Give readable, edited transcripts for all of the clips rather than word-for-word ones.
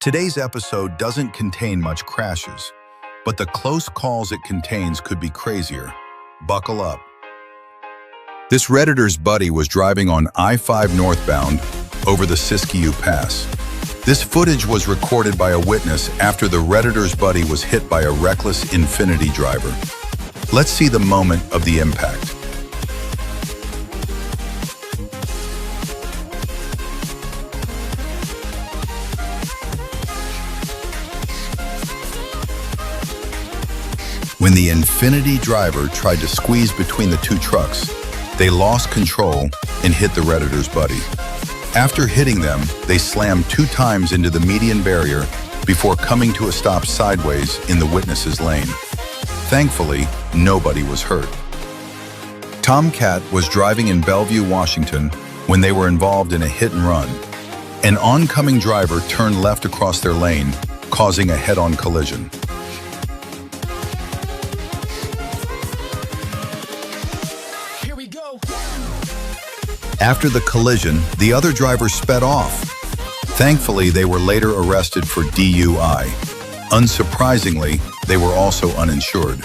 Today's episode doesn't contain much crashes, but the close calls it contains could be crazier. Buckle up. This Redditor's buddy was driving on I-5 northbound over the Siskiyou Pass. This footage was recorded by a witness after the Redditor's buddy was hit by a reckless Infiniti driver. Let's see the moment of the impact. When the Infiniti driver tried to squeeze between the two trucks, they lost control and hit the Redditor's buddy. After hitting them, they slammed 2 times into the median barrier before coming to a stop sideways in the witness's lane. Thankfully, nobody was hurt. Tomcat was driving in Bellevue, Washington, when they were involved in a hit and run. An oncoming driver turned left across their lane, causing a head-on collision. After the collision, the other driver sped off. Thankfully, they were later arrested for DUI. Unsurprisingly, they were also uninsured.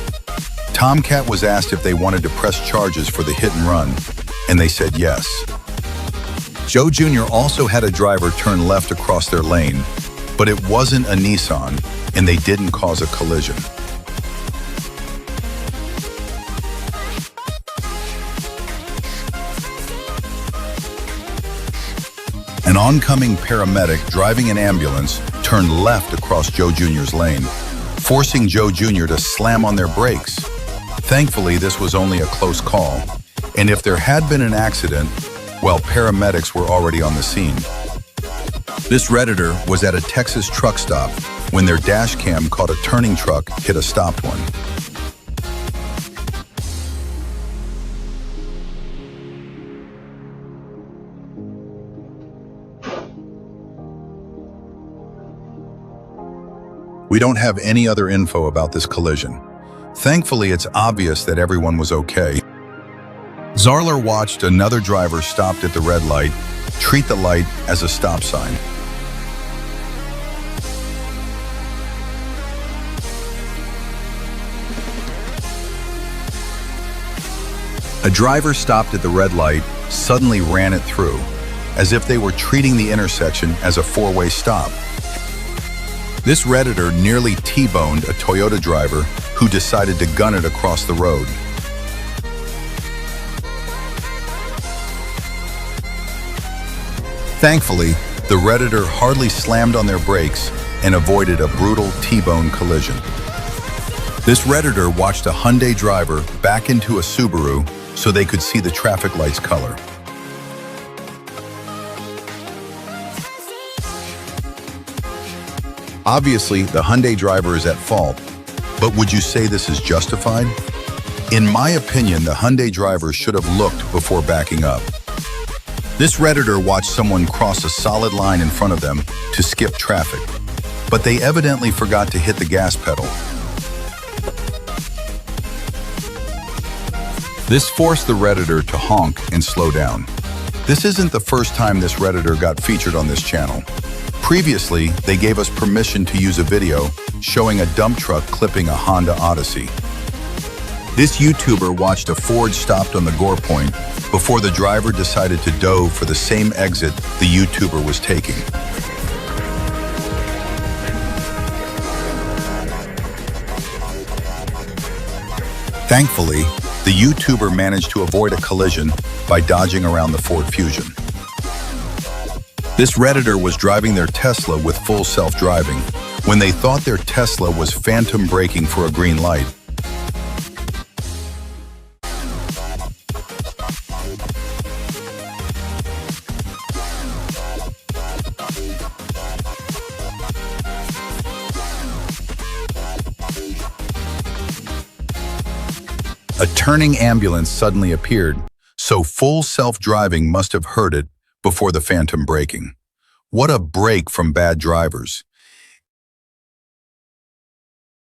Tomcat was asked if they wanted to press charges for the hit and run, and they said yes. Joe Jr. also had a driver turn left across their lane, but it wasn't a Nissan, and they didn't cause a collision. An oncoming paramedic driving an ambulance turned left across Joe Jr.'s lane, forcing Joe Jr. to slam on their brakes. Thankfully, this was only a close call, and if there had been an accident, well, paramedics were already on the scene. This Redditor was at a Texas truck stop when their Dashcam caught a turning truck hit a stopped one. We don't have any other info about this collision. Thankfully, it's obvious that everyone was okay. Xarlor watched another driver stopped at the red light treat the light as a stop sign. A driver stopped at the red light, suddenly ran it through, as if they were treating the intersection as a 4-way stop. This Redditor nearly T-boned a Toyota driver who decided to gun it across the road. Thankfully, the Redditor hardly slammed on their brakes and avoided a brutal T-bone collision. This Redditor watched a Hyundai driver back into a Subaru so they could see the traffic light's color. Obviously, the Hyundai driver is at fault, but would you say this is justified? In my opinion, the Hyundai driver should have looked before backing up. This Redditor watched someone cross a solid line in front of them to skip traffic, but they evidently forgot to hit the gas pedal. This forced the Redditor to honk and slow down. This isn't the first time this Redditor got featured on this channel. Previously, they gave us permission to use a video showing a dump truck clipping a Honda Odyssey. This YouTuber watched a Ford stopped on the Gore Point before the driver decided to dove for the same exit the YouTuber was taking. Thankfully, the YouTuber managed to avoid a collision by dodging around the Ford Fusion. This Redditor was driving their Tesla with full self-driving when they thought their Tesla was phantom braking for a green light. A turning ambulance suddenly appeared, so full self-driving must have heard it before the phantom braking. What a break from bad drivers.